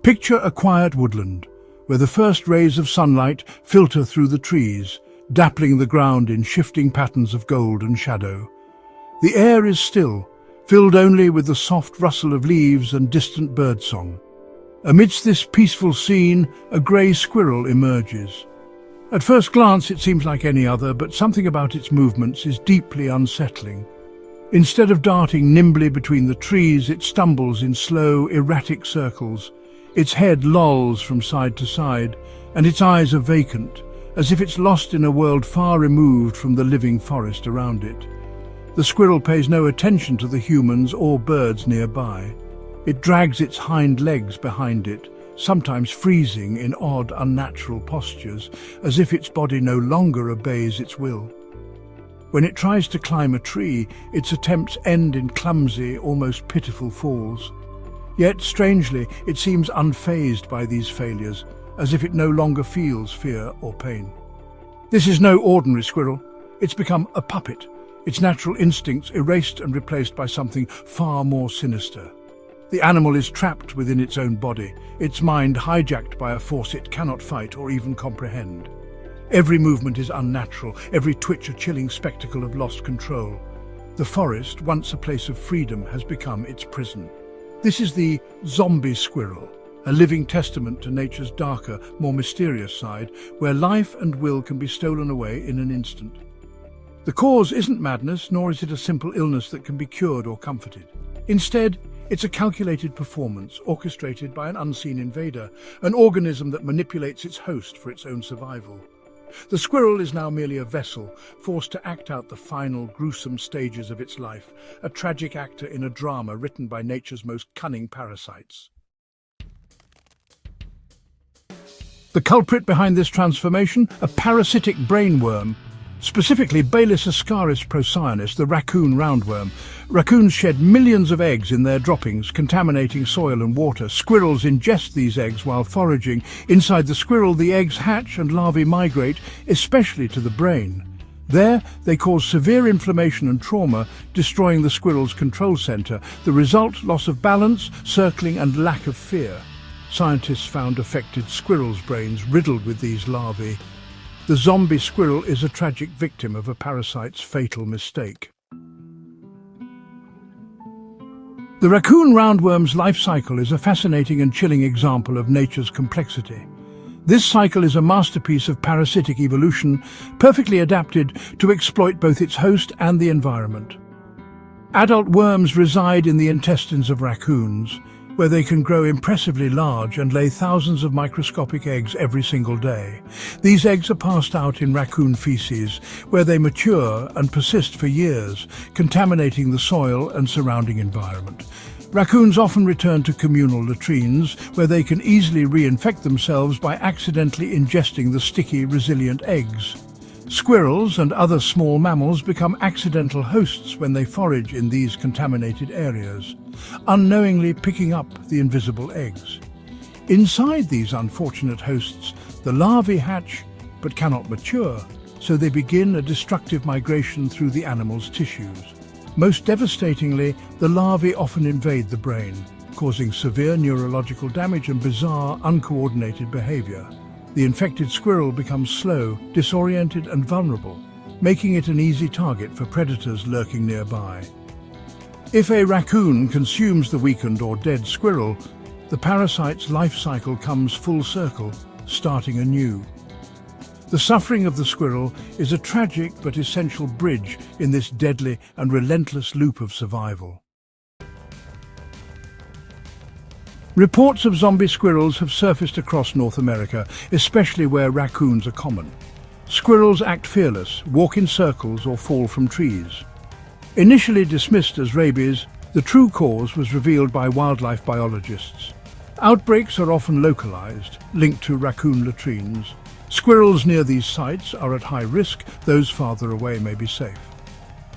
Picture a quiet woodland, where the first rays of sunlight filter through the trees, dappling the ground in shifting patterns of gold and shadow. The air is still, filled only with the soft rustle of leaves and distant birdsong. Amidst this peaceful scene, a grey squirrel emerges. At first glance it seems like any other, but something about its movements is deeply unsettling. Instead of darting nimbly between the trees, it stumbles in slow, erratic circles. Its head lolls from side to side, and its eyes are vacant, as if it's lost in a world far removed from the living forest around it. The squirrel pays no attention to the humans or birds nearby. It drags its hind legs behind it, sometimes freezing in odd, unnatural postures, as if its body no longer obeys its will. When it tries to climb a tree, its attempts end in clumsy, almost pitiful falls. Yet, strangely, it seems unfazed by these failures, as if it no longer feels fear or pain. This is no ordinary squirrel. It's become a puppet, its natural instincts erased and replaced by something far more sinister. The animal is trapped within its own body, its mind hijacked by a force it cannot fight or even comprehend. Every movement is unnatural, every twitch a chilling spectacle of lost control. The forest, once a place of freedom, has become its prison. This is the zombie squirrel, a living testament to nature's darker, more mysterious side, where life and will can be stolen away in an instant. The cause isn't madness, nor is it a simple illness that can be cured or comforted. Instead, it's a calculated performance orchestrated by an unseen invader, an organism that manipulates its host for its own survival. The squirrel is now merely a vessel, forced to act out the final, gruesome stages of its life, a tragic actor in a drama written by nature's most cunning parasites. The culprit behind this transformation? A parasitic brainworm, specifically Balis ascaris procyanus, the raccoon roundworm. Raccoons shed millions of eggs in their droppings, contaminating soil and water. Squirrels ingest these eggs while foraging. Inside the squirrel, the eggs hatch and larvae migrate, especially to the brain. There, they cause severe inflammation and trauma, destroying the squirrel's control center. The result, loss of balance, circling, and lack of fear. Scientists found affected squirrels' brains riddled with these larvae. The zombie squirrel is a tragic victim of a parasite's fatal mistake. The raccoon roundworm's life cycle is a fascinating and chilling example of nature's complexity. This cycle is a masterpiece of parasitic evolution, perfectly adapted to exploit both its host and the environment. Adult worms reside in the intestines of raccoons, where they can grow impressively large and lay thousands of microscopic eggs every single day. These eggs are passed out in raccoon feces, where they mature and persist for years, contaminating the soil and surrounding environment. Raccoons often return to communal latrines, where they can easily reinfect themselves by accidentally ingesting the sticky, resilient eggs. Squirrels and other small mammals become accidental hosts when they forage in these contaminated areas, unknowingly picking up the invisible eggs. Inside these unfortunate hosts, the larvae hatch but cannot mature, so they begin a destructive migration through the animal's tissues. Most devastatingly, the larvae often invade the brain, causing severe neurological damage and bizarre, uncoordinated behavior. The infected squirrel becomes slow, disoriented, and vulnerable, making it an easy target for predators lurking nearby. If a raccoon consumes the weakened or dead squirrel, the parasite's life cycle comes full circle, starting anew. The suffering of the squirrel is a tragic but essential bridge in this deadly and relentless loop of survival. Reports of zombie squirrels have surfaced across North America, especially where raccoons are common. Squirrels act fearless, walk in circles, or fall from trees. Initially dismissed as rabies, the true cause was revealed by wildlife biologists. Outbreaks are often localized, linked to raccoon latrines. Squirrels near these sites are at high risk, those farther away may be safe.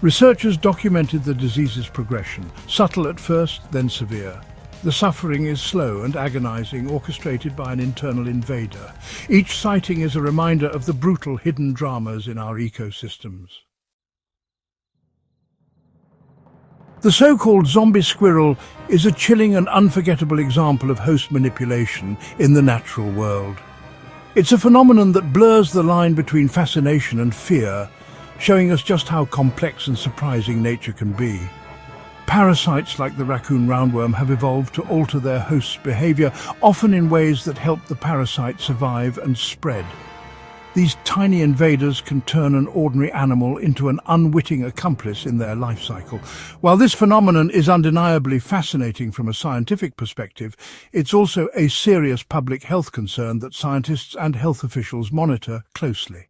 Researchers documented the disease's progression, subtle at first, then severe. The suffering is slow and agonizing, orchestrated by an internal invader. Each sighting is a reminder of the brutal hidden dramas in our ecosystems. The so-called zombie squirrel is a chilling and unforgettable example of host manipulation in the natural world. It's a phenomenon that blurs the line between fascination and fear, showing us just how complex and surprising nature can be. Parasites like the raccoon roundworm have evolved to alter their host's behavior, often in ways that help the parasite survive and spread. These tiny invaders can turn an ordinary animal into an unwitting accomplice in their life cycle. While this phenomenon is undeniably fascinating from a scientific perspective, it's also a serious public health concern that scientists and health officials monitor closely.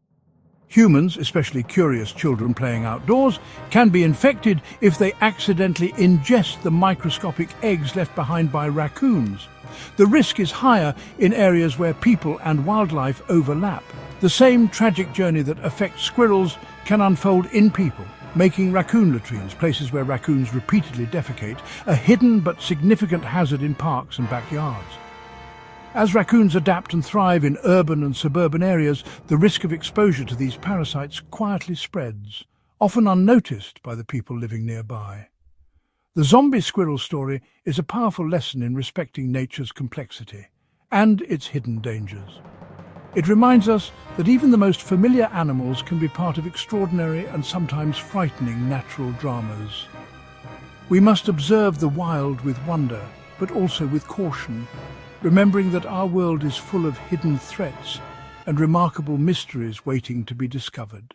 Humans, especially curious children playing outdoors, can be infected if they accidentally ingest the microscopic eggs left behind by raccoons. The risk is higher in areas where people and wildlife overlap. The same tragic journey that affects squirrels can unfold in people, making raccoon latrines, places where raccoons repeatedly defecate, a hidden but significant hazard in parks and backyards. As raccoons adapt and thrive in urban and suburban areas, the risk of exposure to these parasites quietly spreads, often unnoticed by the people living nearby. The zombie squirrel story is a powerful lesson in respecting nature's complexity and its hidden dangers. It reminds us that even the most familiar animals can be part of extraordinary and sometimes frightening natural dramas. We must observe the wild with wonder, but also with caution, remembering that our world is full of hidden threats and remarkable mysteries waiting to be discovered.